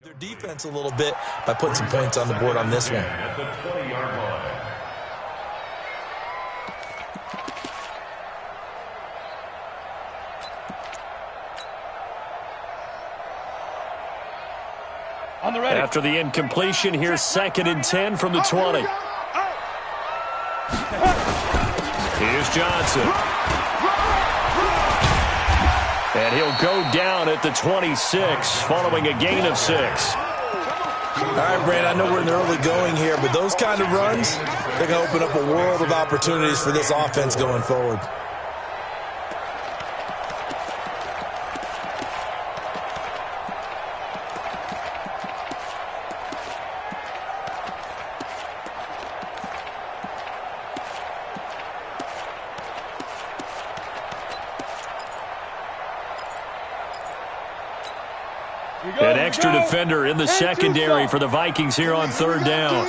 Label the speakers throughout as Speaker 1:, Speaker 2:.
Speaker 1: their defense a little bit by putting some points on the board on this one.
Speaker 2: At the 20-yard line.
Speaker 3: On the ready.
Speaker 4: After the incompletion, here's 2nd and 10 from the 20. Here's Johnson. And he'll go down at the 26 following a gain of 6.
Speaker 1: All right, Brand, I know we're in the early going here, but those kind of runs, they're going to open up a world of opportunities for this offense going forward.
Speaker 4: An extra defender in the secondary for the Vikings here on 3rd down.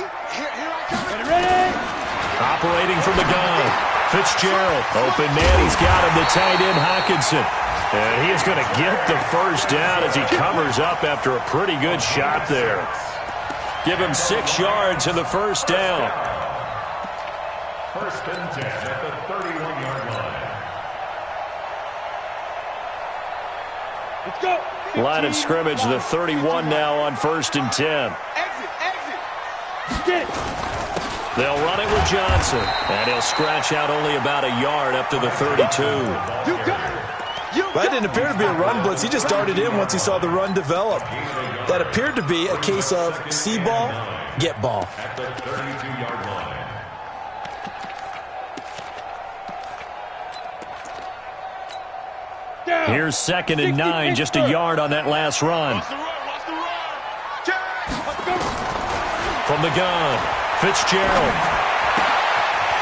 Speaker 4: Operating from the gun. Fitzgerald. Open man. He's got him. The tight end, Hockenson. And he is going to get the first down as he covers up after a pretty good shot there. Give him 6 yards in the first down.
Speaker 2: 1st and 10 at the 31-yard line.
Speaker 3: Let's go.
Speaker 4: Line of scrimmage, the 31 now on 1st and 10.
Speaker 3: Get it.
Speaker 4: They'll run it with Johnson. And he'll scratch out only about a yard up to the 32.
Speaker 1: That didn't appear to be a run blitz. He just darted in once he saw the run develop. That appeared to be a case of see ball, get ball.
Speaker 2: At the 32-yard line.
Speaker 4: Here's 2nd and 9, just a yard on that last run. From the gun, Fitzgerald.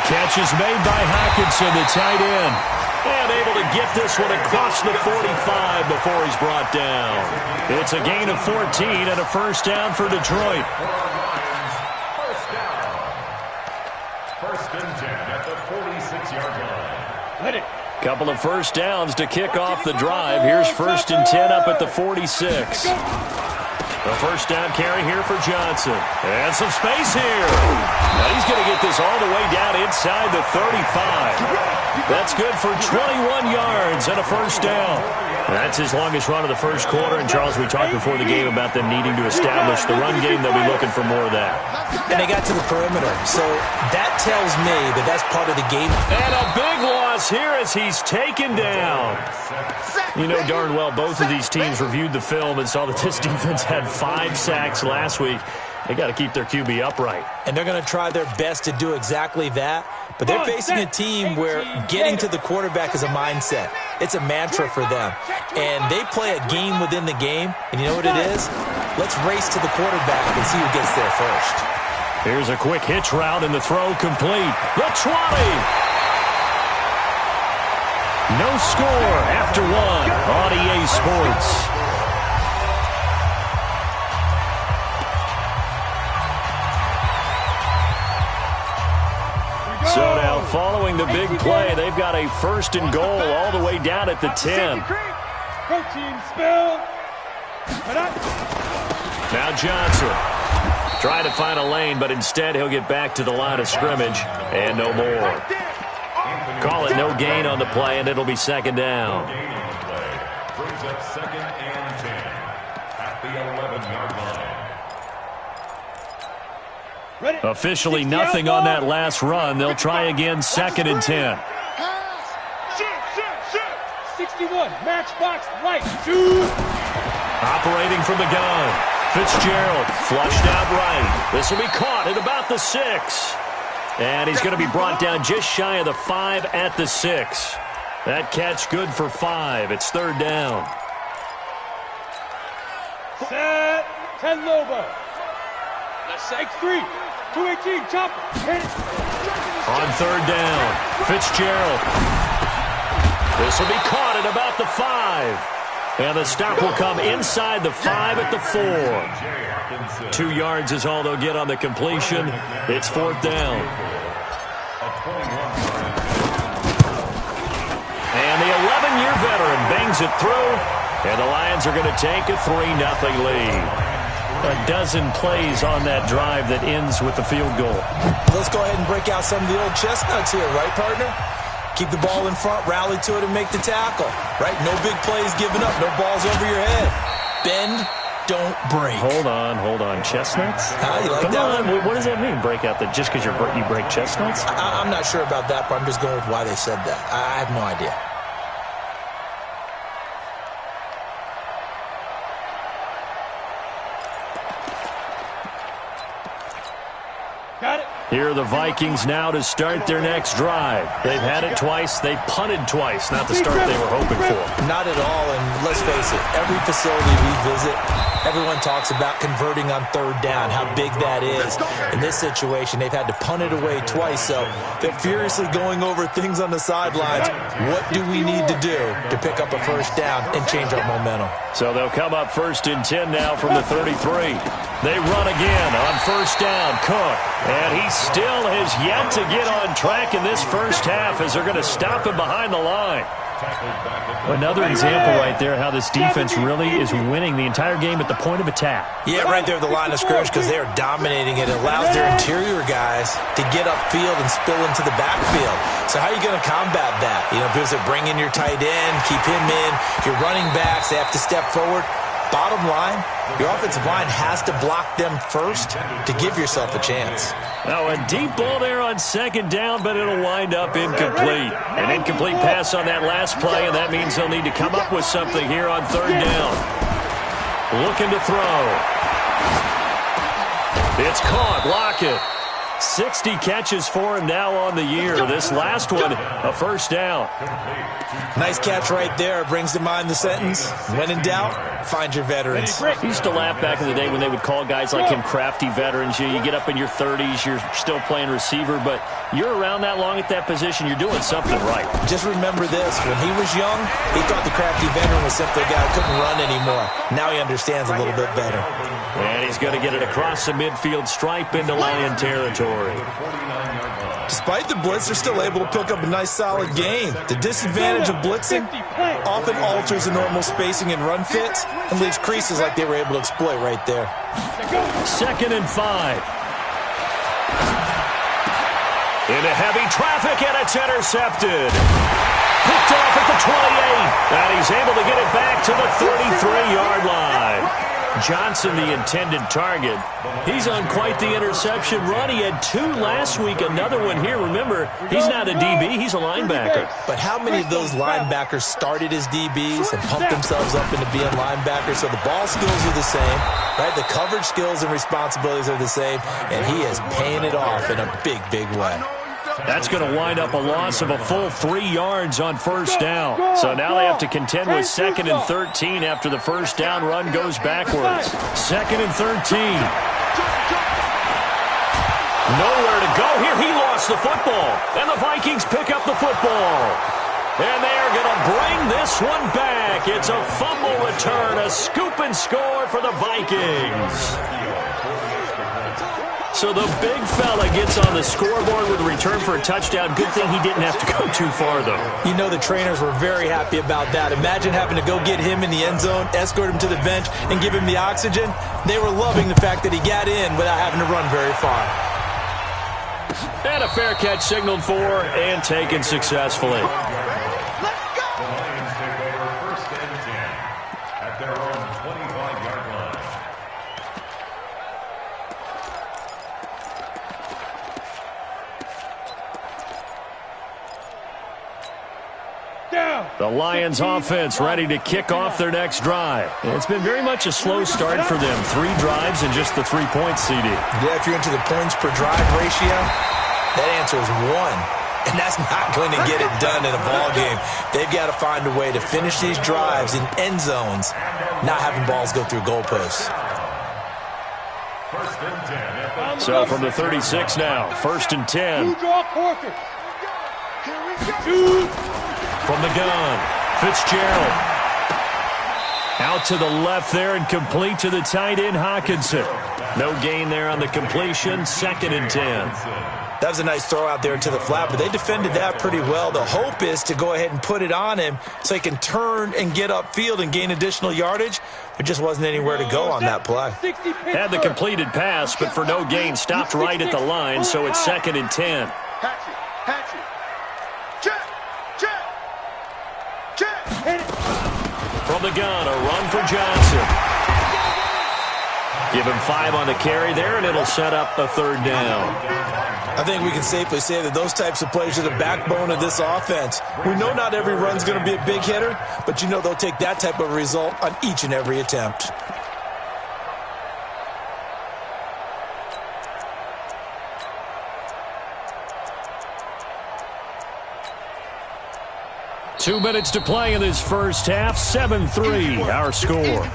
Speaker 4: Catch is made by Hockenson, the tight end. And able to get this one across the 45 before he's brought down. It's a gain of 14 and a first down for Detroit.
Speaker 2: First down. 1st and 10 at the 46-yard line.
Speaker 3: Let it.
Speaker 4: Couple of first downs to kick off the drive. Here's 1st and 10 up at the 46. The first down carry here for Johnson. And some space here. Now he's going to get this all the way down inside the 35. That's good for 21 yards and a first down. That's his longest run of the first quarter. And, Charles, we talked before the game about them needing to establish the run game. They'll be looking for more of that.
Speaker 1: And they got to the perimeter. So that tells me that that's part of the game.
Speaker 4: And a big loss here as he's taken down. You know darn well both of these teams reviewed the film and saw that this defense had 5 sacks last week. They got to keep their QB upright.
Speaker 1: And they're going to try their best to do exactly that. But they're facing a team where getting to the quarterback is a mindset. It's a mantra for them. And they play a game within the game. And you know what it is? Let's race to the quarterback and see who gets there first.
Speaker 4: Here's a quick hitch route and the throw complete. The 20. No score after 1 on EA Sports. So now, following the big play, they've got a 1st and goal all the way down at the 10.
Speaker 3: Protein spill.
Speaker 4: Now Johnson trying to find a lane, but instead he'll get back to the line of scrimmage and no more. Call it no gain on the play, and it'll be 2nd down.
Speaker 2: Brings up 2nd and 10 at the 11-yard line.
Speaker 4: Officially nothing on that last run. They'll try again 2nd and 10.
Speaker 3: 61, matchbox right. Shoot.
Speaker 4: Operating from the gun. Fitzgerald flushed out right. This will be caught at about the 6. And he's going to be brought down just shy of the 5 at the 6. That catch good for 5. It's 3rd down.
Speaker 3: Set. 10 Lobo. X3. 218. Chopper.
Speaker 4: On 3rd down. Fitzgerald. This will be caught at about the 5. And the stop will come inside the 5 at the 4. 2 yards is all they'll get on the completion. It's 4th down. And the 11-year veteran bangs it through. And the Lions are going to take a 3-0 lead. a dozen plays on that drive that ends with the field goal.
Speaker 1: Let's go ahead and break out some of the old chestnuts here, right, partner? Keep the ball in front, rally to it, and make the tackle, right? No big plays given up, no balls over your head. Bend, don't break.
Speaker 4: Hold on. Chestnuts?
Speaker 1: You like
Speaker 4: Come
Speaker 1: that
Speaker 4: on,
Speaker 1: one?
Speaker 4: what does that mean, break out that just because you break chestnuts?
Speaker 1: I'm not sure about that, but I'm just going with why they said that. I have no idea.
Speaker 3: Got it.
Speaker 4: Here are the Vikings now to start their next drive. They've had it twice. They've punted twice. Not the start they were hoping for.
Speaker 1: Not at all, and let's face it, every facility we visit, everyone talks about converting on third down, how big that is. In this situation, they've had to punt it away twice, so they're furiously going over things on the sidelines. What do we need to do to pick up a first down and change our momentum?
Speaker 4: So they'll come up 1st and 10 now from the 33. They run again on first down, Cook. And he still has yet to get on track in this first half as they're going to stop him behind the line. Another example right there how this defense really is winning the entire game at the point of attack.
Speaker 1: Yeah, right there at the line of scrimmage because they are dominating it. It allows their interior guys to get upfield and spill into the backfield. So how are you going to combat that? You know, because they bring in your tight end, keep him in, your running backs, they have to step forward. Bottom line, your offensive line has to block them first to give yourself a chance.
Speaker 4: Now a deep ball there on second down, but it'll wind up incomplete. An incomplete pass on that last play, and that means they'll need to come up with something here on third down. Looking to throw. It's caught. Lockett. 60 catches for him now on the year. This last one, a first down.
Speaker 1: Nice catch right there. Brings to mind the sentence, when in doubt, find your veterans.
Speaker 4: I used to laugh back in the day when they would call guys like him crafty veterans. You get up in your 30s, you're still playing receiver, but you're around that long at that position, you're doing something right.
Speaker 1: Just remember this. When he was young, he thought the crafty veteran was simply a guy who couldn't run anymore. Now he understands a little bit better.
Speaker 4: And he's going to get it across the midfield stripe into Lion territory.
Speaker 1: Despite the blitz, they're still able to pick up a nice solid gain. The disadvantage of blitzing often alters the normal spacing and run fits and leaves creases like they were able to exploit right there.
Speaker 4: 2nd and 5. Into heavy traffic, and it's intercepted. Picked off at the 28, and he's able to get it back to the 33-yard line. Johnson, the intended target. He's on quite the interception run. He had 2 last week, another one here. Remember, he's not a DB, he's a linebacker.
Speaker 1: But how many of those linebackers started as DBs and pumped themselves up into being linebackers? So the ball skills are the same, right? The coverage skills and responsibilities are the same, and he is paying it off in a big, big way.
Speaker 4: That's going to wind up a loss of a full 3 yards on first down. So now they have to contend with 2nd and 13 after the first down run goes backwards. 2nd and 13. Nowhere to go here. He lost the football. And the Vikings pick up the football. And they are going to bring this one back. It's a fumble return, a scoop and score for the Vikings. So the big fella gets on the scoreboard with a return for a touchdown. Good thing he didn't have to go too far, though.
Speaker 1: You know the trainers were very happy about that. Imagine having to go get him in the end zone, escort him to the bench, and give him the oxygen. They were loving the fact that he got in without having to run very far.
Speaker 4: And a fair catch signaled for and taken successfully. The Lions offense ready to kick off their next drive. It's been very much a slow start for them. 3 drives and just the 3 points, CD.
Speaker 1: Yeah, if you're into the points per drive ratio, that answer is 1. And that's not going to get it done in a ball game. They've got to find a way to finish these drives in end zones, not having balls go through goalposts.
Speaker 4: So from the 36 now, 1st and 10. From the gun, Fitzgerald. Out to the left there and complete to the tight end, Hawkinson. No gain there on the completion, 2nd and 10.
Speaker 1: That was a nice throw out there to the flat, but they defended that pretty well. The hope is to go ahead and put it on him so he can turn and get upfield and gain additional yardage. There just wasn't anywhere to go on that play.
Speaker 4: Had the completed pass, but for no gain, stopped right at the line, so it's 2nd and 10. From the gun, a run for Johnson. Give him 5 on the carry there, and it'll set up a 3rd down.
Speaker 1: I think we can safely say that those types of plays are the backbone of this offense. We know not every run's going to be a big hitter, but you know they'll take that type of result on each and every attempt.
Speaker 4: Two minutes to play in this first half. 7-3, our score.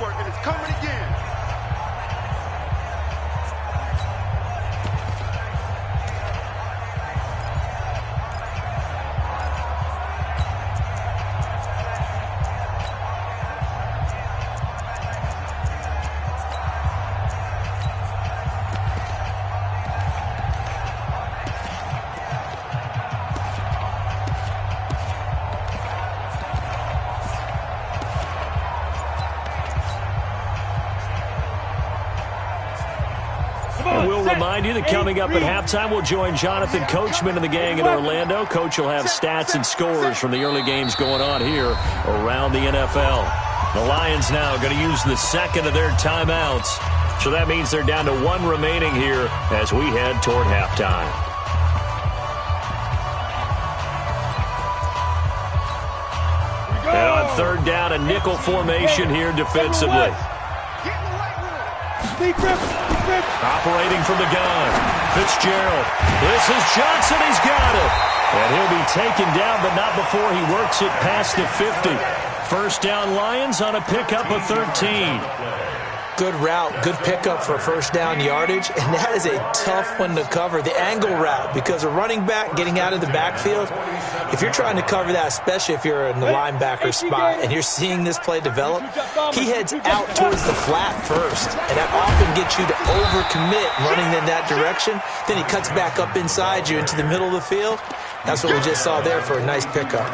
Speaker 4: Remind you that coming up at halftime, we'll join Jonathan Coachman and the gang in Orlando. Coach will have stats and scores from the early games going on here around the NFL. The Lions now going to use the 2nd of their timeouts. So that means they're down to 1 remaining here as we head toward halftime. And on 3rd down, a nickel formation here defensively. Operating from the gun. Fitzgerald. This is Johnson. He's got it. And he'll be taken down, but not before he works it past the 50. 1st down Lions on a pickup of 13.
Speaker 1: Good route, good pickup for 1st down yardage, and that is a tough one to cover, the angle route, because a running back getting out of the backfield, if you're trying to cover that, especially if you're in the linebacker spot and you're seeing this play develop, he heads out towards the flat first, and that often gets you to overcommit running in that direction. Then he cuts back up inside you into the middle of the field. That's what we just saw there for a nice pickup.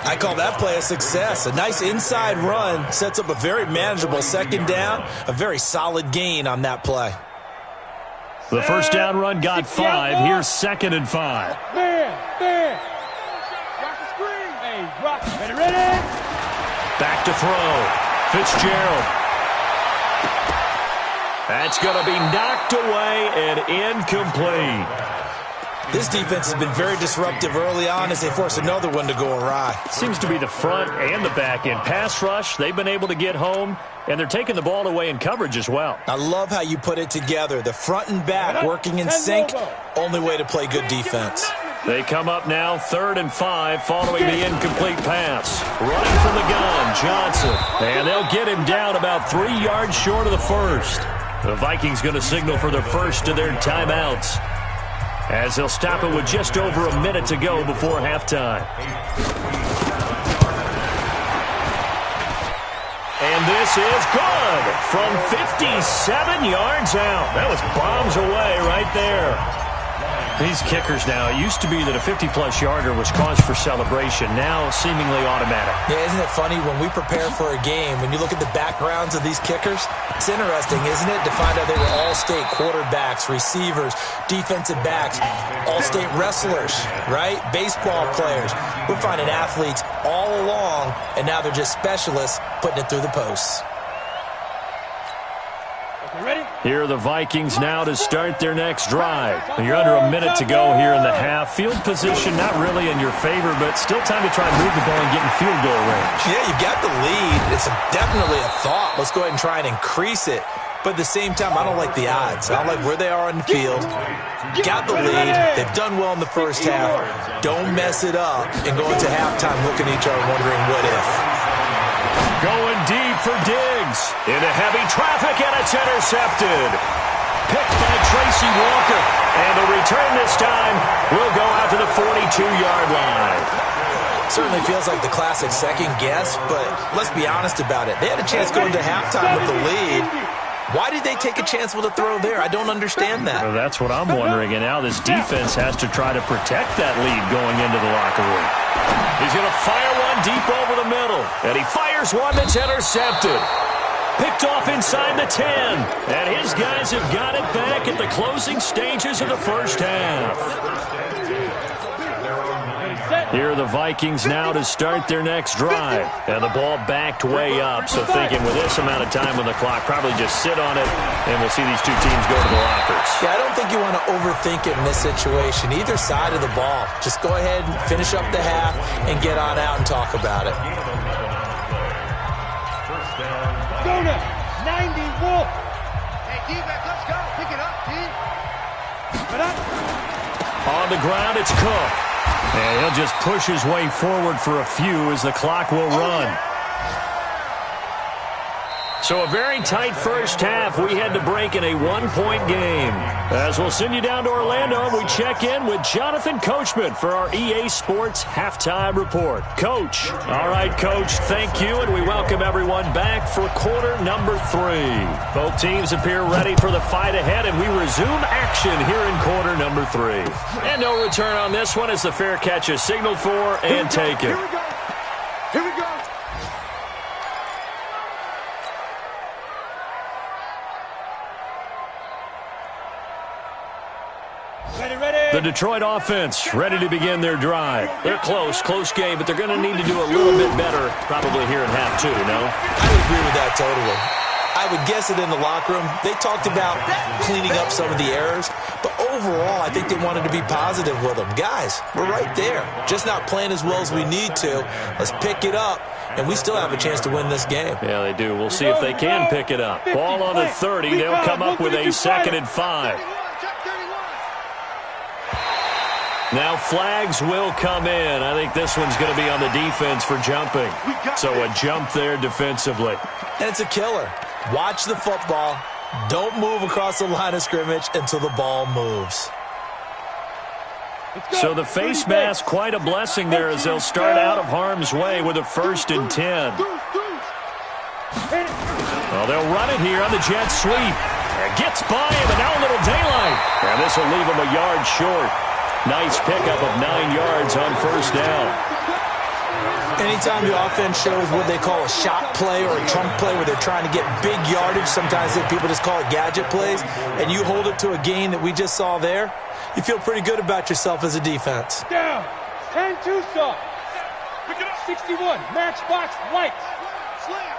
Speaker 1: I call that play a success. A nice inside run sets up a very manageable 2nd down, a very solid gain on that play.
Speaker 4: The 1st down run got 5. Here's 2nd and 5. Back to throw. Fitzgerald. That's going to be knocked away and incomplete.
Speaker 1: This defense has been very disruptive early on as they force another one to go awry.
Speaker 4: Seems to be the front and the back end. Pass rush, they've been able to get home, and they're taking the ball away in coverage as well.
Speaker 1: I love how you put it together. The front and back working in sync, only way to play good defense.
Speaker 4: They come up now 3rd and 5 following the incomplete pass. Running from the gun, Johnson. And they'll get him down about 3 yards short of the 1st. The Vikings going to signal for the 1st of their timeouts, as they'll stop it with just over a minute to go before halftime. And this is good from 57 yards out. That was bombs away right there. These kickers now, it used to be that a 50-plus yarder was cause for celebration. Now seemingly automatic.
Speaker 1: Yeah, isn't it funny when we prepare for a game, when you look at the backgrounds of these kickers, it's interesting, isn't it, to find out they were all-state quarterbacks, receivers, defensive backs, all-state wrestlers, right? Baseball players. We're finding athletes all along, and now they're just specialists putting it through the posts.
Speaker 4: Here are the Vikings now to start their next drive. You're under a minute to go here in the half. Field position not really in your favor, but still time to try and move the ball and get in field goal range.
Speaker 1: Yeah, you've got the lead. It's definitely a thought. Let's go ahead and try and increase it. But at the same time, I don't like the odds. I don't like where they are on the field. Got the lead. They've done well in the first half. Don't mess it up and go into halftime looking at each other wondering what if.
Speaker 4: Going deep for Diggs. Into heavy traffic, and it's intercepted. Picked by Tracy Walker. And the return this time will go out to the 42-yard line.
Speaker 1: Certainly feels like the classic second guess, but let's be honest about it. They had a chance going to halftime with the lead, Why did they take a chance with a throw there? I don't understand that.
Speaker 4: Well, that's what I'm wondering. And now this defense has to try to protect that lead going into the locker room. He's going to fire one deep over the middle. And he fires one that's intercepted. Picked off inside the 10. And his guys have got it back at the closing stages of the first half. Here are the Vikings now to start their next drive. And the ball backed way up. So thinking with this amount of time on the clock, probably just sit on it, and we'll see these two teams go to the lockers.
Speaker 1: Yeah, I don't think you want to overthink it in this situation. Either side of the ball. Just go ahead and finish up the half and get on out and talk about it.
Speaker 3: Go now. 90 Wolf. Hey, D-back, let's go. Pick it up, D.
Speaker 4: On the ground, it's Cook. And he'll just push his way forward for a few as the clock will run. So a very tight first half. We had to break in a one-point game. As we'll send you down to Orlando, we check in with Jonathan Coachman for our EA Sports Halftime Report. Coach. All right, Coach, thank you, and we welcome everyone back for quarter number 3. Both teams appear ready for the fight ahead, and we resume action here in quarter number 3. And no return on this one as the fair catch is signaled for and taken.
Speaker 3: Here we go. Here we go.
Speaker 4: The Detroit offense ready to begin their drive. They're close game, but they're going to need to do a little bit better probably here in half 2, no?
Speaker 1: I would agree with that totally. I would guess it in the locker room. They talked about cleaning up some of the errors, but overall, I think they wanted to be positive with them. Guys, we're right there. Just not playing as well as we need to. Let's pick it up, and we still have a chance to win this game.
Speaker 4: Yeah, they do. We'll see if they can pick it up. Ball on the 30. They'll come up with a 2nd and 5. Now flags will come in. I think this one's going to be on the defense for jumping. So a jump there defensively.
Speaker 1: And it's a killer. Watch the football. Don't move across the line of scrimmage until the ball moves.
Speaker 4: So the face mask, quite a blessing there as they'll start out of harm's way with a 1st and 10. Well, they'll run it here on the jet sweep. It gets by him, and now a little daylight. And this will leave him a yard short. Nice pickup of 9 yards on 1st down.
Speaker 1: Anytime the offense shows what they call a shot play or a chunk play where they're trying to get big yardage, sometimes people just call it gadget plays, and you hold it to a gain that we just saw there, you feel pretty good about yourself as a defense.
Speaker 3: Down. 10-2 stop. 61. Matchbox lights. Slam.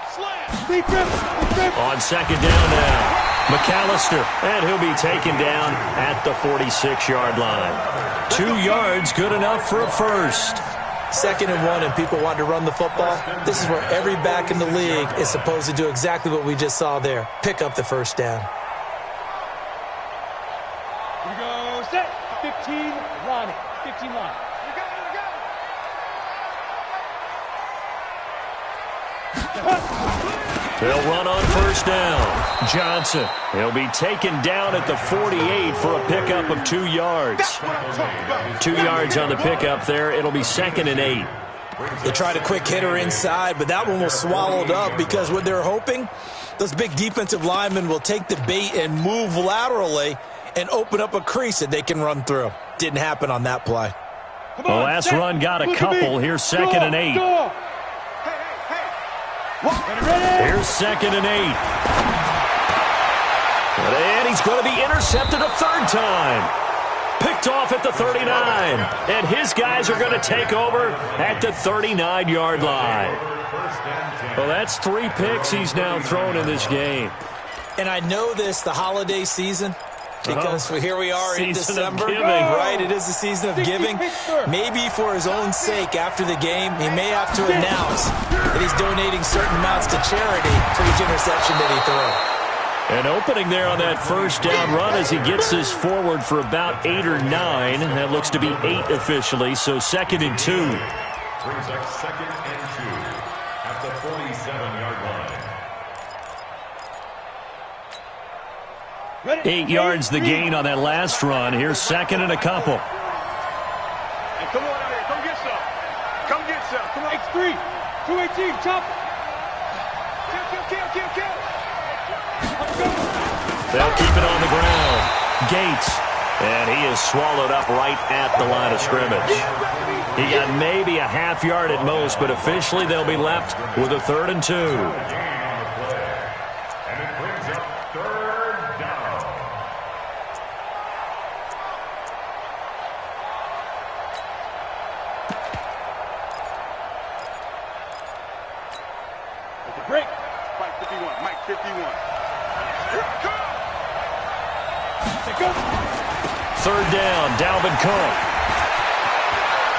Speaker 4: On 2nd down now. McAllister, and he'll be taken down at the 46-yard line. 2 yards, good enough for a 1st.
Speaker 1: 2nd and 1, and people want to run the football. This is where every back in the league is supposed to do exactly what we just saw there. Pick up the 1st down.
Speaker 3: Here we go, set. 15, Ronnie. 15 line.
Speaker 4: They'll run on 1st down. Johnson, he'll be taken down at the 48 for a pickup of 2 yards. 2 yards on the pickup there. It'll be 2nd and 8.
Speaker 1: They tried a quick hitter inside, but that one was swallowed up because what they're hoping, those big defensive linemen will take the bait and move laterally and open up a crease that they can run through. Didn't happen on that play.
Speaker 4: The last run got a couple. Here's 2nd and 8. Here's 2nd and 8. And he's going to be intercepted a 3rd time. Picked off at the 39. And his guys are going to take over at the 39-yard line. Well, that's 3 picks he's now thrown in this game.
Speaker 1: And I know this, the holiday season, because here we are in December, right? It is the season of giving. Maybe for his own sake, after the game, he may have to announce that he's donating certain amounts to charity for each interception that he threw.
Speaker 4: An opening there on that 1st down run as he gets this forward for about 8 or 9. That looks to be 8 officially, so 2nd and 2.
Speaker 2: Brings up 2nd and 2 at the 47-yard line.
Speaker 4: 8 yards the gain on that last run. Here's 2nd and a couple.
Speaker 3: Hey, come on out here. Come get some. Come get some. Come on. X3. 218. Chop. Kill. Let's go.
Speaker 4: They'll keep it on the ground. Gates. And he is swallowed up right at the line of scrimmage. He got maybe a half yard at most, but officially they'll be left with a 3rd and 2.
Speaker 2: And it brings up 3rd down.
Speaker 3: Take a break. Mike 51. Mike 51. Take go.
Speaker 4: 3rd down, Dalvin Cook.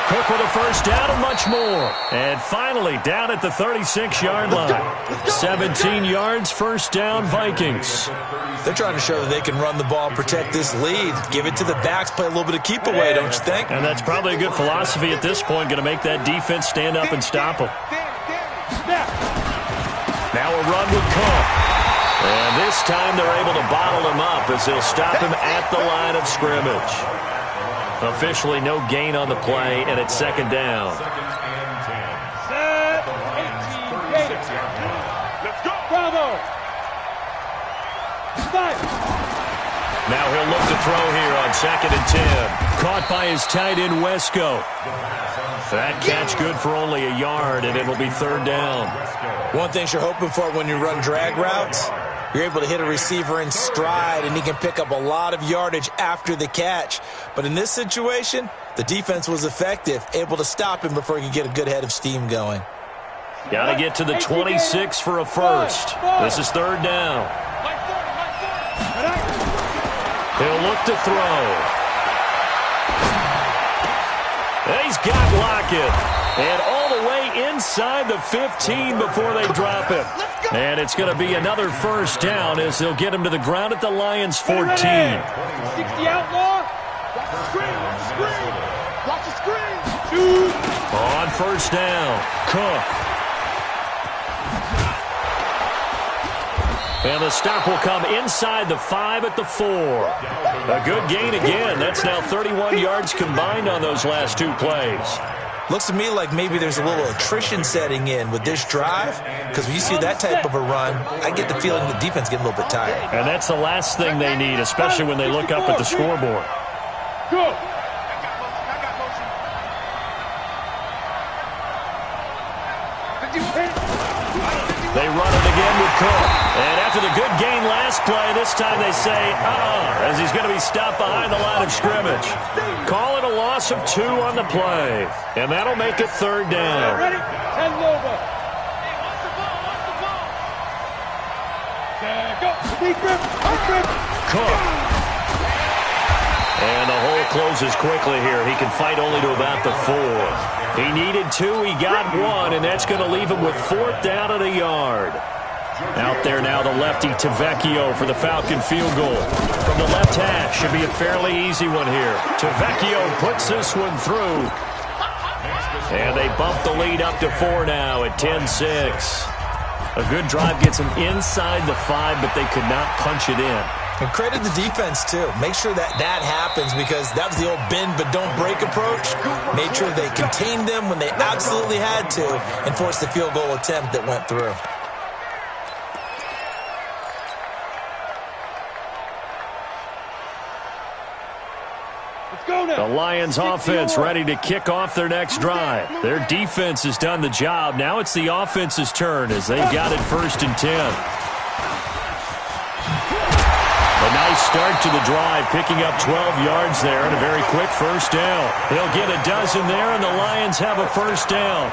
Speaker 4: Cook with a first down and much more. And finally, down at the 36-yard line. 17 yards, first down, Vikings.
Speaker 1: They're trying to show that they can run the ball and protect this lead. Give it to the backs, play a little bit of keep away, don't you think?
Speaker 4: And that's probably a good philosophy at this point, going to make that defense stand up and stop them. Now a run with Cook. And this time they're able to bottle him up as they'll stop him at the line of scrimmage. Officially no gain on the play, and it's 2nd down.
Speaker 3: Set. 18. Let's go. Bravo. Five.
Speaker 4: Now he'll look to throw here on 2nd and 10. Caught by his tight end, Wesco. That catch good for only a yard, and it'll be 3rd down.
Speaker 1: One thing you're hoping for when you run drag routes, you're able to hit a receiver in stride, and he can pick up a lot of yardage after the catch. But in this situation, the defense was effective, able to stop him before he could get a good head of steam going.
Speaker 4: Got to get to the 26 for a first. This is 3rd down. He'll look to throw. He's got Lockett. And all the way inside the 15 before they drop him. And it's going to be another first down as they'll get him to the ground at the Lions' 14.
Speaker 3: 60 outlaw. Watch the screen. Watch the screen. Shoot.
Speaker 4: On first down, Cook. And the stop will come inside the 5 at the 4. A good gain again. That's now 31 yards combined on those last 2 plays.
Speaker 1: Looks to me like maybe there's a little attrition setting in with this drive, because when you see that type of a run, I get the feeling the defense getting a little bit tired.
Speaker 4: And that's the last thing they need, especially when they look up at the scoreboard.
Speaker 3: Go.
Speaker 4: They run it again with Cook. And after the good gain last play, this time they say, as he's going to be stopped behind the line of scrimmage. Call it a loss of 2 on the play. And that'll make it 3rd down.
Speaker 3: Ready? 10 over. Go. Deep grip.
Speaker 4: Cook. And the hole closes quickly here. He can fight only to about the 4. He needed 2, he got 1, and that's going to leave him with 4th down and a yard. Out there now, the lefty Tavecchio for the Falcon field goal. From the left hash, should be a fairly easy one here. Tavecchio puts this one through. And they bump the lead up to 4 now at 10-6. A good drive gets them inside the 5, but they could not punch it in.
Speaker 1: And credit the defense, too. Make sure that happens, because that was the old bend but don't break approach. Made sure they contained them when they absolutely had to and forced the field goal attempt that went through.
Speaker 4: The Lions offense ready to kick off their next drive. Their defense has done the job. Now it's the offense's turn as they've got it 1st and 10. A nice start to the drive, picking up 12 yards there and a very quick first down. They'll get a dozen there, and the Lions have a first down.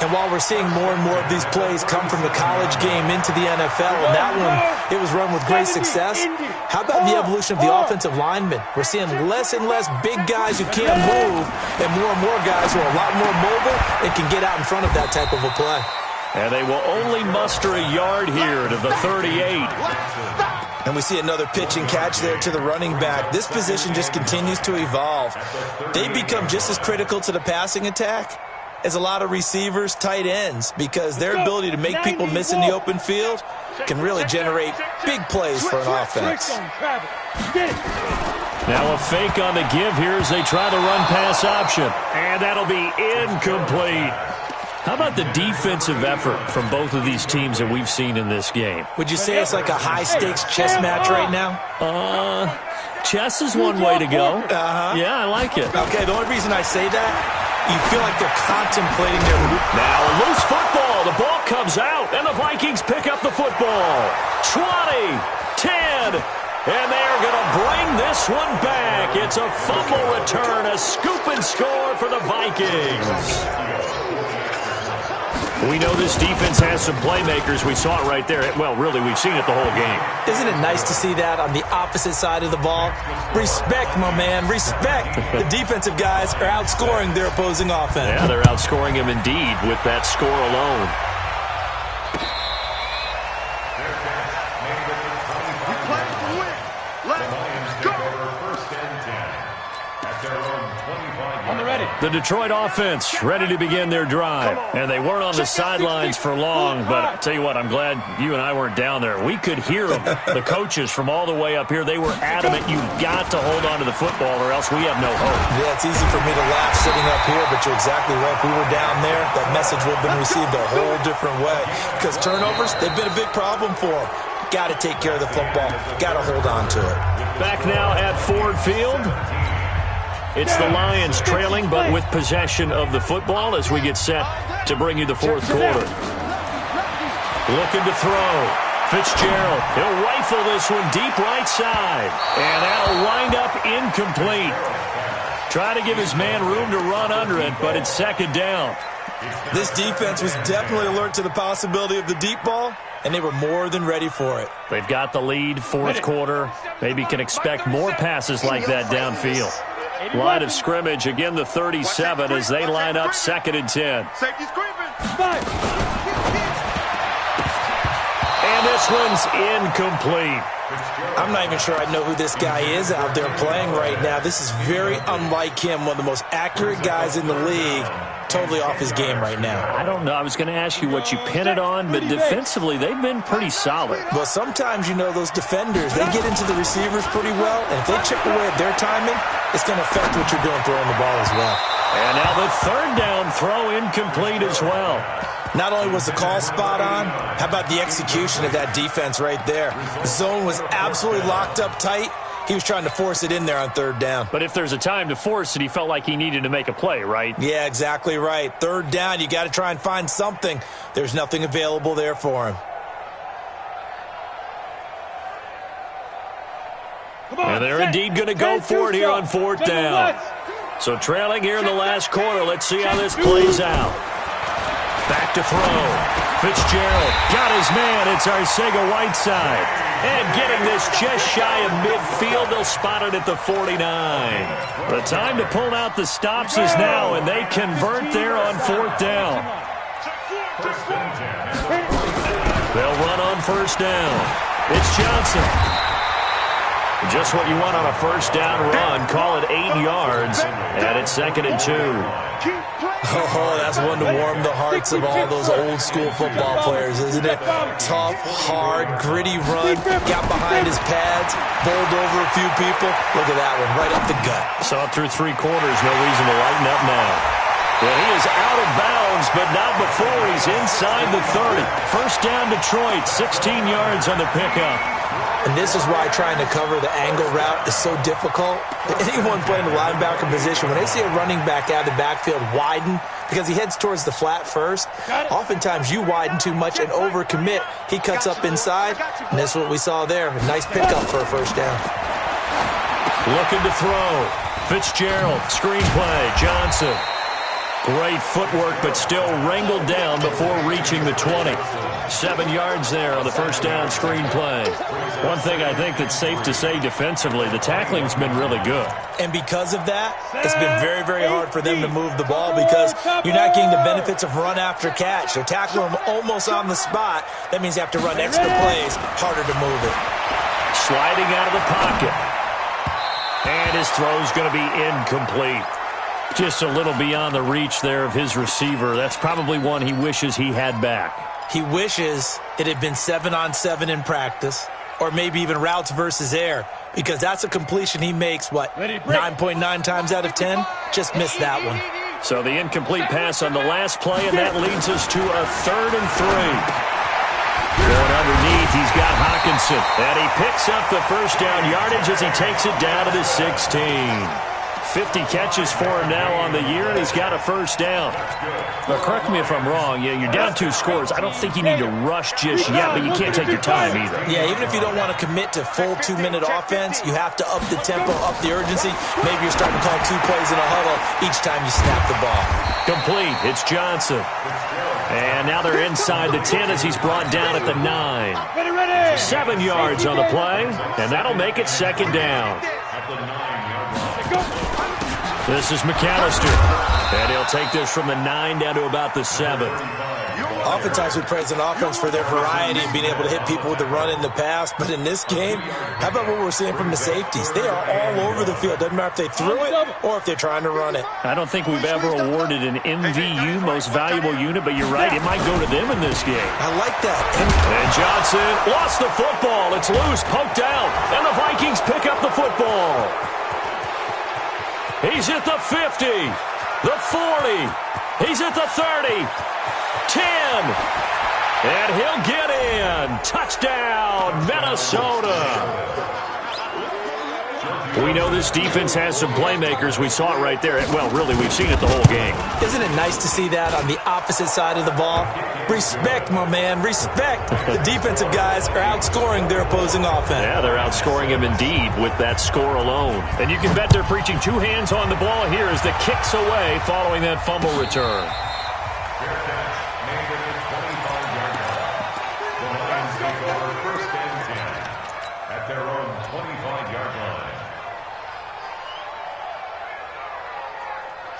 Speaker 1: And while we're seeing more and more of these plays come from the college game into the NFL, and that one, it was run with great success, how about the evolution of the offensive linemen? We're seeing less and less big guys who can't move and more guys who are a lot more mobile and can get out in front of that type of a play.
Speaker 4: And they will only muster a yard here to the 38.
Speaker 1: And we see another pitch and catch there to the running back. This position just continues to evolve. They become just as critical to the passing attack as a lot of receivers, tight ends, because their ability to make people miss in the open field can really generate big plays for an offense.
Speaker 4: Now a fake on the give here as they try the run-pass option. And that'll be incomplete. How about the defensive effort from both of these teams that we've seen in this game?
Speaker 1: Would you say it's like a high-stakes chess match right now?
Speaker 4: Chess is one way to go. Yeah, I like it.
Speaker 1: Okay, the only reason I say that, you feel like they're contemplating their move.
Speaker 4: Now a loose football. The ball comes out, and the Vikings pick up the football. 20, 10, and they're going to bring this one back. It's a fumble return, a scoop and score for the Vikings. We know this defense has some playmakers. We saw it right there. Well, really, we've seen it the whole game.
Speaker 1: Isn't it nice to see that on the opposite side of the ball? Respect, my man, respect. The defensive guys are outscoring their opposing offense.
Speaker 4: Yeah, they're outscoring them indeed with that score alone. The Detroit offense ready to begin their drive. And they weren't on the sidelines for long, but I'll tell you what, I'm glad you and I weren't down there. We could hear them, the coaches from all the way up here. They were adamant, you've got to hold on to the football or else we have no hope.
Speaker 1: Yeah, it's easy for me to laugh sitting up here, but you're exactly right. If we were down there, that message would have been received a whole different way. Because turnovers, they've been a big problem for them. Got to take care of the football. Got to hold on to it.
Speaker 4: Back now at Ford Field. It's the Lions trailing, but with possession of the football as we get set to bring you the fourth quarter. Looking to throw. Fitzgerald, he'll rifle this one deep right side. And that'll wind up incomplete. Trying to give his man room to run under it, but it's second down.
Speaker 1: This defense was definitely alert to the possibility of the deep ball, and they were more than ready for it.
Speaker 4: They've got the lead, fourth quarter. Maybe can expect more passes like that downfield. Line of scrimmage, again the 37 as they line up second and 10. And this one's incomplete.
Speaker 1: I'm not even sure I know who this guy is out there playing right now. This is very unlike him, one of the most accurate guys in the league. Totally off his game right now.
Speaker 4: I don't know. I was going to ask you what you pin it on, but defensively, they've been pretty solid.
Speaker 1: Well, sometimes, you know, those defenders, they get into the receivers pretty well, and if they chip away at their timing, it's going to affect what you're doing throwing the ball as well.
Speaker 4: And now the third down throw incomplete as well.
Speaker 1: Not only was the call spot on, how about the execution of that defense right there? The zone was absolutely locked up tight. He was trying to force it in there on third down.
Speaker 4: But if there's a time to force it, he felt like he needed to make a play, right?
Speaker 1: Yeah, exactly right. Third down, you got to try and find something. There's nothing available there for him.
Speaker 4: And they're indeed going to go for it here on fourth down. So trailing here in the last quarter. Let's see how this plays out. Back to throw. Fitzgerald got his man. It's Arcega-Whiteside. And getting this just shy of midfield. They'll spot it at the 49. The time to pull out the stops is now, and they convert there on fourth down. They'll run on first down. It's Johnson. Just what you want on a first down run. Call it 8 yards. And it's second and 2.
Speaker 1: Oh, that's one to warm the hearts of all those old-school football players, isn't it? Tough, hard, gritty run. Got behind his pads, bowled over a few people. Look at that one, right up the gut.
Speaker 4: Saw it through 3 quarters. No reason to lighten up now. Well, he is out of bounds, but not before he's inside the 30. First down, Detroit. 16 yards on the pickup.
Speaker 1: And this is why trying to cover the angle route is so difficult. Anyone playing the linebacker position, when they see a running back out of the backfield widen, because he heads towards the flat first, oftentimes you widen too much and overcommit. He cuts up inside, and that's what we saw there. A nice pickup for a first down.
Speaker 4: Looking to throw. Fitzgerald, screenplay, Johnson. Great footwork, but still wrangled down before reaching the 20. 7 yards there on the first down screenplay. One thing I think that's safe to say defensively, the tackling's been really good.
Speaker 1: And because of that, it's been very, very hard for them to move the ball because you're not getting the benefits of run after catch. They're tackling them almost on the spot. That means you have to run extra plays, harder to move it.
Speaker 4: Sliding out of the pocket. And his throw's going to be incomplete. Just a little beyond the reach there of his receiver. That's probably one he wishes he had back.
Speaker 1: He wishes it had been 7-on-7 in practice, or maybe even routes versus air, because that's a completion he makes, 9.9 times out of 10? Just missed that one.
Speaker 4: So the incomplete pass on the last play, and that leads us to a 3rd and 3. Going underneath, he's got Hawkinson. And he picks up the first down yardage as he takes it down to the 16. 50 catches for him now on the year, and he's got a first down. Now, correct me if I'm wrong. Yeah, you're down 2 scores. I don't think you need to rush just yet, but you can't take your time either.
Speaker 1: Yeah, even if you don't want to commit to full 2-minute offense, you have to up the tempo, up the urgency. Maybe you're starting to call 2 plays in a huddle each time you snap the ball.
Speaker 4: Complete. It's Johnson. And now they're inside the 10 as he's brought down at the 9. 7 yards on the play, and that'll make it 2nd down. This is McAllister, and he'll take this from the 9 down to about the 7.
Speaker 1: Oftentimes we praise an offense for their variety and being able to hit people with the run in the pass, but in this game, how about what we're seeing from the safeties? They are all over the field. Doesn't matter if they threw it or if they're trying to run it.
Speaker 4: I don't think we've ever awarded an MVU, most valuable unit, but you're right, it might go to them in this game.
Speaker 1: I like that.
Speaker 4: And Johnson lost the football. It's loose, poked out, and the Vikings pick up the football. He's at the 50, the 40, he's at the 30, 10, and he'll get in. Touchdown, Minnesota. We know this defense has some playmakers. We saw it right there. Well, really, we've seen it the whole game.
Speaker 1: Isn't it nice to see that on the opposite side of the ball? Respect, my man, respect. The defensive guys are outscoring their opposing offense.
Speaker 4: Yeah, they're outscoring him indeed with that score alone. And you can bet they're preaching 2 hands on the ball here as the kick's away following that fumble return.
Speaker 2: At their own 25-yard line.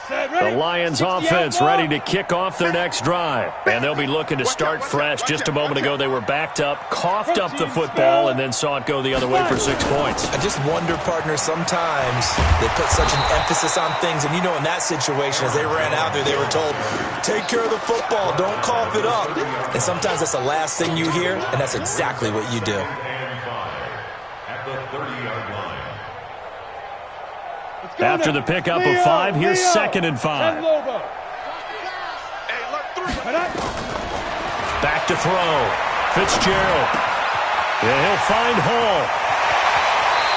Speaker 4: The Lions offense ready to kick off their next drive. And they'll be looking to start fresh. Just a moment ago, they were backed up, coughed up the football, and then saw it go the other way for 6 points.
Speaker 1: I just wonder, partner, sometimes they put such an emphasis on things. And, you know, in that situation, as they ran out there, they were told, take care of the football, don't cough it up. And sometimes that's the last thing you hear, and that's exactly what you do.
Speaker 2: At the 30-yard line.
Speaker 4: After the pickup of 5, here's 2nd and 5. Back to throw. Fitzgerald. And he'll find Hall.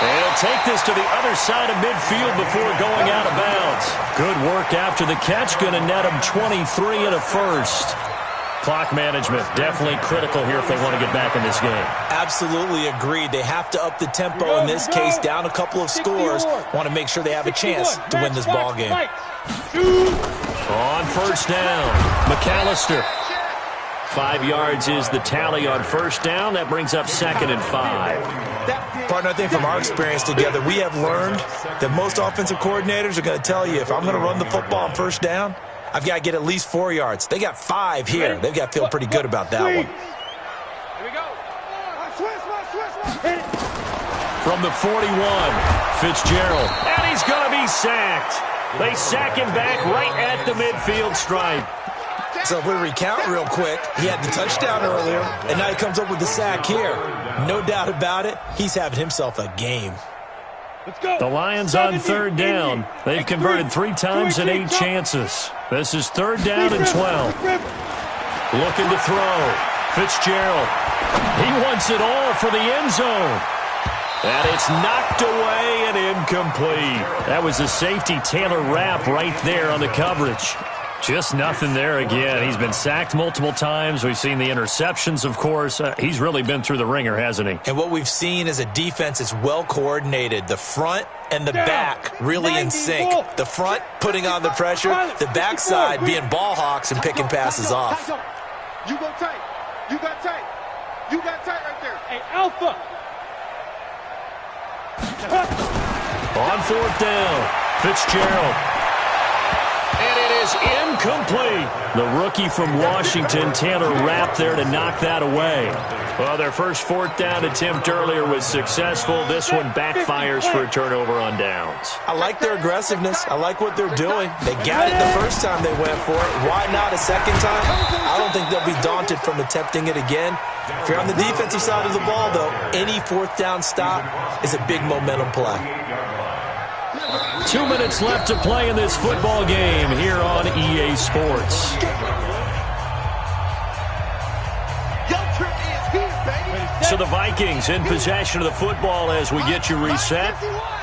Speaker 4: And he'll take this to the other side of midfield before going out of bounds. Good work after the catch. Going to net him 23 and a first. Clock management definitely critical here if they want to get back in this game.
Speaker 1: Absolutely agreed. They have to up the tempo in this case, down a couple of scores. Want to make sure they have a chance to win this ball game.
Speaker 4: On first down, McAllister. 5 yards is the tally on first down. That brings up 2nd and 5.
Speaker 1: Partner, I think from our experience together, we have learned that most offensive coordinators are going to tell you, if I'm going to run the football on first down, I've got to get at least 4 yards. They got 5 here. They've got to feel pretty good about that one.
Speaker 3: Here we go.
Speaker 4: From the 41, Fitzgerald. And he's going to be sacked. They sack him back right at the midfield stripe.
Speaker 1: So if we recount real quick, he had the touchdown earlier, and now he comes up with the sack here. No doubt about it, he's having himself a game.
Speaker 4: The Lions on 3rd down. They've converted 3 times in 8 chances. This is 3rd down and 12. Looking to throw. Fitzgerald. He wants it all for the end zone. And it's knocked away and incomplete. That was a safety Taylor Rapp right there on the coverage. Just nothing there again. He's been sacked multiple times. We've seen the interceptions, of course. He's really been through the ringer, hasn't he?
Speaker 1: And what we've seen is a defense that's well coordinated. The front and the back really in sync. The front putting on the pressure. The backside being ball hawks and picking passes off.
Speaker 3: You go tight. You got tight. You got tight right there. Hey, Alpha.
Speaker 4: On 4th down, Fitzgerald. And it is incomplete. The rookie from Washington, Taylor Rapp, there to knock that away. Well, their first 4th down attempt earlier was successful. This one backfires for a turnover on downs.
Speaker 1: I like their aggressiveness. I like what they're doing. They got it the first time they went for it. Why not a second time? I don't think they'll be daunted from attempting it again. If you're on the defensive side of the ball, though, any 4th down stop is a big momentum play.
Speaker 4: 2 minutes left to play in this football game here on EA Sports. So the Vikings in possession of the football as we get you reset.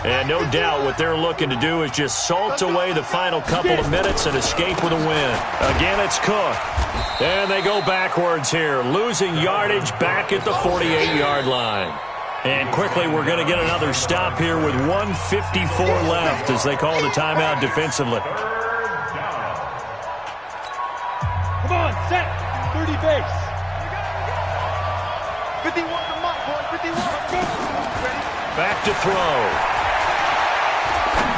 Speaker 4: And no doubt what they're looking to do is just salt away the final couple of minutes and escape with a win. Again, it's Cook. And they go backwards here, losing yardage back at the 48-yard line. And quickly, we're going to get another stop here with 1:54 left as they call the timeout defensively.
Speaker 3: Come on, set. 30 base. 51 to Mike, boy. 51.
Speaker 4: Back to throw.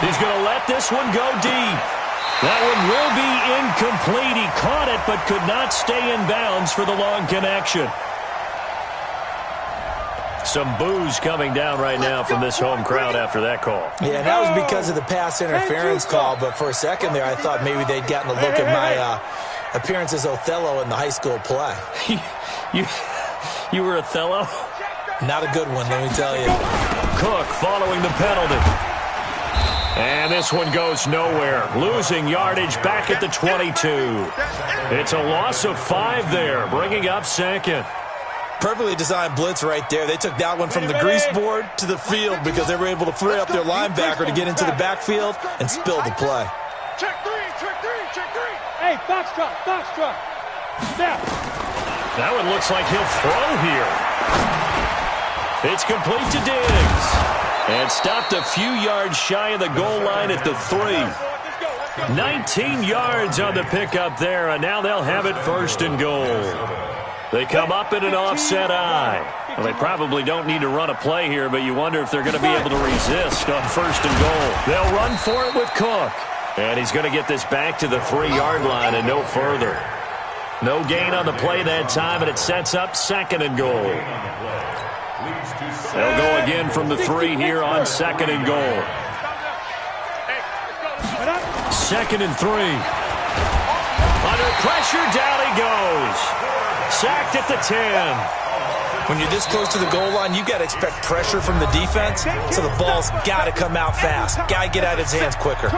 Speaker 4: He's going to let this one go deep. That one will be incomplete. He caught it but could not stay in bounds for the long connection. Some boos coming down right now from this home crowd after that call.
Speaker 1: Yeah, that was because of the pass interference call, but for a second there I thought maybe they'd gotten a look at my appearance as Othello in the high school play.
Speaker 4: You were Othello?
Speaker 1: Not a good one, let me tell you.
Speaker 4: Cook following the penalty. And this one goes nowhere. Losing yardage back at the 22. It's a loss of 5 there, bringing up second.
Speaker 1: Perfectly designed blitz right there. They took that one from the grease board to the field because they were able to free up their linebacker to get into the backfield and spill the play.
Speaker 3: Check three. Hey, box truck. Step.
Speaker 4: That one looks like he'll throw here. It's complete to Diggs. And stopped a few yards shy of the goal line at the 3. 19 yards on the pickup there, and now they'll have it first and goal. They come up in an offset eye. Well, they probably don't need to run a play here, but you wonder if they're going to be able to resist on first and goal. They'll run for it with Cook. And he's going to get this back to the 3-yard line and no further. No gain on the play that time, and it sets up second and goal. They'll go again from the 3 here on second and goal. Second and 3. Under pressure, down he goes. Sacked at the 10.
Speaker 1: When you're this close to the goal line, you got to expect pressure from the defense, so the ball's got to come out fast. Got to get out of his hands quicker.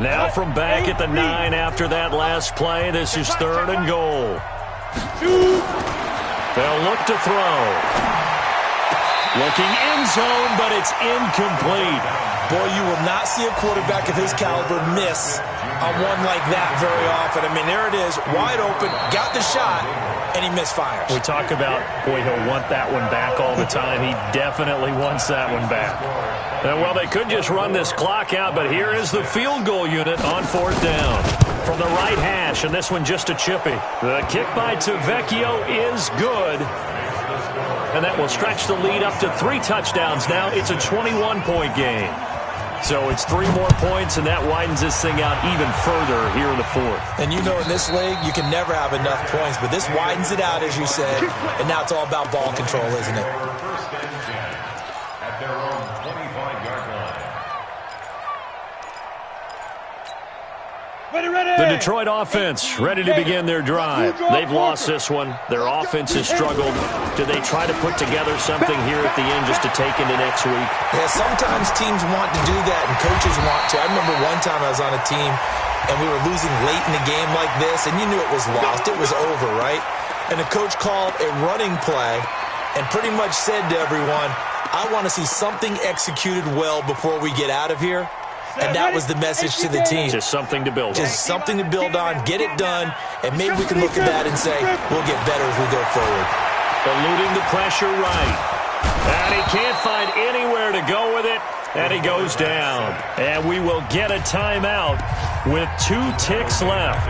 Speaker 4: Now from back at the 9 after that last play, this is third and goal. They'll look to throw. Looking end zone, but it's incomplete.
Speaker 1: Boy, you will not see a quarterback of his caliber miss on one like that very often. I mean, there it is, wide open, got the shot, and he misfires.
Speaker 4: We talk about, boy, he'll want that one back all the time. He definitely wants that one back. And, well, they could just run this clock out, but here is the field goal unit on 4th down. From the right hash, and this one just a chippy. The kick by Tavecchio is good. And that will stretch the lead up to 3 touchdowns now. It's a 21-point game. So it's 3 more points, and that widens this thing out even further here in the 4th.
Speaker 1: And you know in this league, you can never have enough points, but this widens it out, as you said, and now it's all about ball control, isn't it?
Speaker 2: First and 10 at their own 25-yard line.
Speaker 3: Ready.
Speaker 4: The Detroit offense ready to begin their drive. They've lost this one. Their offense has struggled. Do they try to put together something here at the end just to take into next week?
Speaker 1: Yeah, sometimes teams want to do that, and coaches want to. I remember one time I was on a team, and we were losing late in the game like this, and you knew it was lost. It was over, right? And the coach called a running play and pretty much said to everyone, I want to see something executed well before we get out of here. And that was the message to the team.
Speaker 4: Just something to build on.
Speaker 1: Just something to build on, get it done, and maybe we can look at that and say, we'll get better as we go forward.
Speaker 4: Eluding the pressure right. And he can't find anywhere to go with it, and he goes down. And we will get a timeout with 2 ticks left.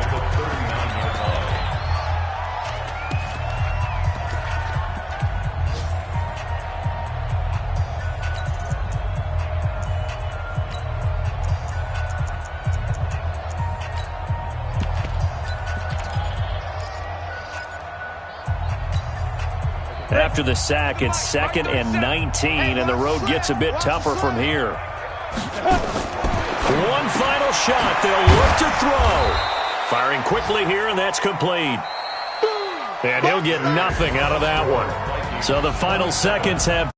Speaker 4: After the sack, it's 2nd and 19, and the road gets a bit tougher from here. One final shot. They'll look to throw. Firing quickly here, and that's complete. And he'll get nothing out of that one. So the final seconds have